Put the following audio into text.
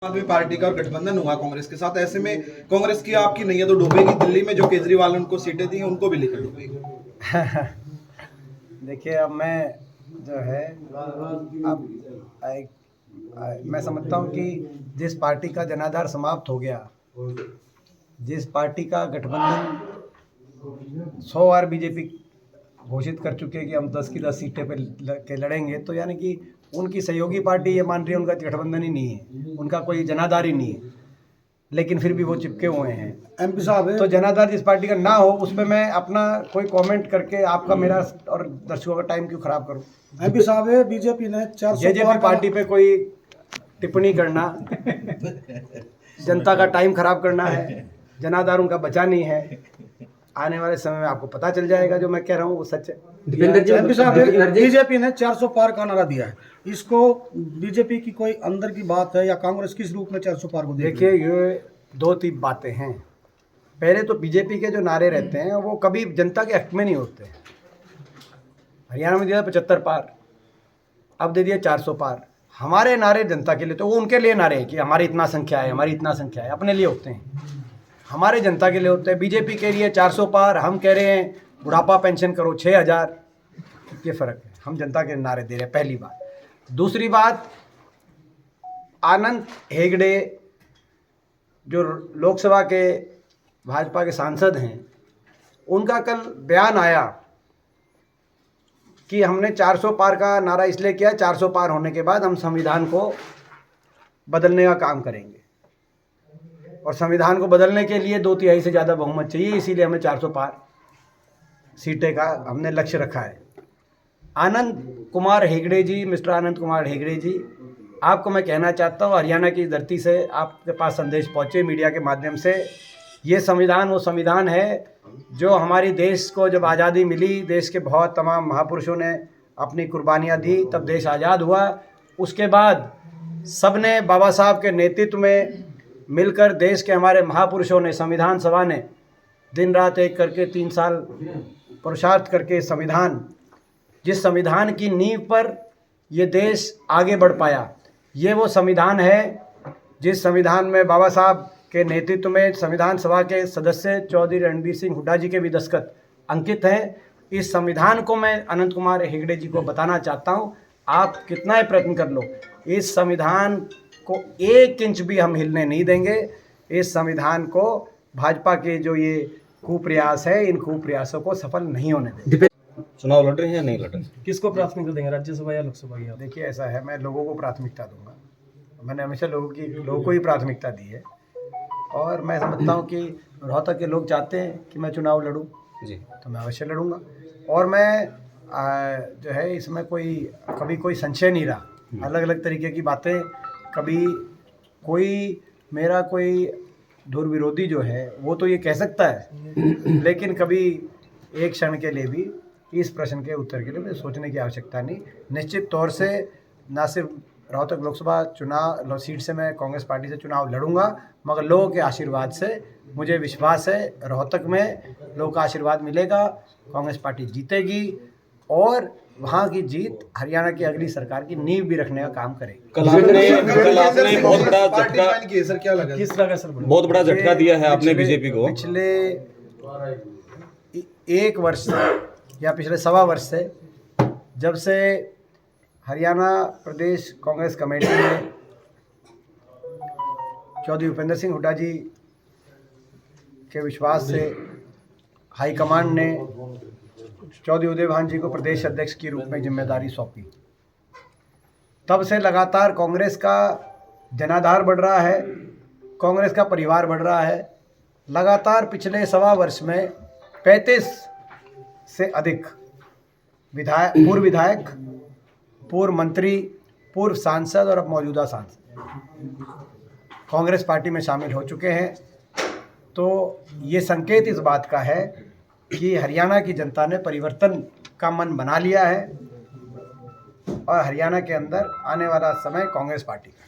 आदमी पार्टी का गठबंधन हुआ कांग्रेस के साथ, ऐसे में कांग्रेस की आपकी नैया तो डूबेगी। दिल्ली में जो केजरीवाल ने उनको सीटें दी हैं उनको भी लेकर डूबेगी। देखिए, अब मैं जो है मैं समझता हूँ कि जिस पार्टी का जनाधार समाप्त हो गया, जिस पार्टी का गठबंधन 100 बार बीजेपी घोषित कर चुके हैं कि हम 10 की 10 सीटें पे लड़ेंगे, तो यानी कि उनकी सहयोगी पार्टी ये मान रही है उनका गठबंधन ही नहीं है, उनका कोई जनाधार ही नहीं है, लेकिन फिर भी वो चिपके हुए हैं। एमपी साहब तो जनाधार जिस पार्टी का ना हो उस पर मैं अपना कोई कमेंट करके आपका मेरा और दर्शकों का टाइम क्यों खराब करूं। एमपी साहब है, बीजेपी ने 400 जेजेपी पार्टी पे कोई टिप्पणी करना जनता का टाइम खराब करना है, जनाधार उनका बचा नहीं है। आने वाले समय में आपको पता चल जाएगा जो मैं कह रहा हूँ वो सच है। एमपी साहब बीजेपी ने 400 पार का नारा दिया है, इसको बीजेपी की कोई अंदर की बात है या कांग्रेस किस रूप में 400 पार को देखिए, ये दो तीन बातें हैं। पहले तो बीजेपी के जो नारे रहते हैं वो कभी जनता के हक में नहीं होते। हरियाणा में दिया 75 पार, अब दे दिया 400 पार। हमारे नारे जनता के लिए, तो वो उनके लिए नारे हैं कि हमारी इतना संख्या है, हमारी इतना संख्या है, अपने लिए होते हैं। हमारे जनता के लिए होते हैं। बीजेपी के लिए 400 पार, हम कह रहे हैं बुढ़ापा पेंशन करो 6000। ये फ़र्क है, हम जनता के नारे दे रहे हैं, पहली बात। दूसरी बात, आनंद हेगड़े जो लोकसभा के भाजपा के सांसद हैं, उनका कल बयान आया कि हमने 400 पार का नारा इसलिए किया, 400 पार होने के बाद हम संविधान को बदलने का काम करेंगे और संविधान को बदलने के लिए 2/3 से ज़्यादा बहुमत चाहिए, इसीलिए हमें 400 पार सीटें का हमने लक्ष्य रखा है। आनंद कुमार हेगड़े जी, मिस्टर आनंद कुमार हेगड़े जी, आपको मैं कहना चाहता हूँ, हरियाणा की धरती से आपके पास संदेश पहुँचे मीडिया के माध्यम से। ये संविधान वो संविधान है जो हमारी देश को जब आज़ादी मिली, देश के बहुत तमाम महापुरुषों ने अपनी कुर्बानियाँ दी, तब देश आज़ाद हुआ। उसके बाद सबने बाबा साहब के नेतृत्व में मिलकर, देश के हमारे महापुरुषों ने, संविधान सभा ने दिन रात एक करके 3 साल पुरुषार्थ करके संविधान, जिस संविधान की नींव पर ये देश आगे बढ़ पाया, ये वो संविधान है जिस संविधान में बाबा साहब के नेतृत्व में संविधान सभा के सदस्य चौधरी रणबीर सिंह हुड्डा जी के भी दस्तखत अंकित हैं। इस संविधान को मैं अनंत कुमार हेगड़े जी को बताना चाहता हूँ, आप कितना ही प्रयत्न कर लो, इस संविधान को 1 इंच भी हम हिलने नहीं देंगे। इस संविधान को भाजपा के जो ये कुप्रयास है, इन कुप्रयासों को सफल नहीं होने देंगे। चुनाव लड़ रहे हैं या नहीं लड़ रहे? किसको प्राथमिकता देंगे, राज्यसभा या लोकसभा की? देखिए, ऐसा है, मैं लोगों को प्राथमिकता दूंगा। मैंने हमेशा लोगों को ही प्राथमिकता दी है और मैं समझता हूँ कि रोहतक के लोग चाहते हैं कि मैं चुनाव लड़ूं जी, तो मैं अवश्य लड़ूंगा। और मैं जो है इसमें कभी कोई संशय नहीं रहा। अलग अलग तरीके की बातें, कभी कोई मेरा कोई दुर्विरोधी जो है वो तो ये कह सकता है, लेकिन कभी एक क्षण के लिए भी इस प्रश्न के उत्तर के लिए मुझे सोचने की आवश्यकता नहीं। निश्चित तौर से ना सिर्फ रोहतक लोकसभा चुनाव सीट से मैं कांग्रेस पार्टी से चुनाव लड़ूंगा, मगर लोगों के आशीर्वाद से मुझे विश्वास है रोहतक में लोगों का आशीर्वाद मिलेगा, कांग्रेस पार्टी जीतेगी और वहाँ की जीत हरियाणा की अगली सरकार की नींव भी रखने का काम करेगी। कल आपने बहुत बड़ा झटका, सर क्या लगा, किस तरह का सर? बहुत बड़ा झटका दिया है आपने बीजेपी को। पिछले 1 वर्ष से या पिछले 1.25 वर्ष से, जब से हरियाणा प्रदेश कांग्रेस कमेटी ने चौधरी भूपेंद्र सिंह हुड्डा जी के विश्वास से हाईकमान ने चौधरी उदय भान जी को प्रदेश अध्यक्ष के रूप में जिम्मेदारी सौंपी, तब से लगातार कांग्रेस का जनाधार बढ़ रहा है, कांग्रेस का परिवार बढ़ रहा है। लगातार पिछले 1.25 वर्ष में 35 से अधिक पूर्व विधायक, पूर्व मंत्री, पूर्व सांसद और अब मौजूदा सांसद कांग्रेस पार्टी में शामिल हो चुके हैं। तो ये संकेत इस बात का है कि हरियाणा की जनता ने परिवर्तन का मन बना लिया है और हरियाणा के अंदर आने वाला समय कांग्रेस पार्टी का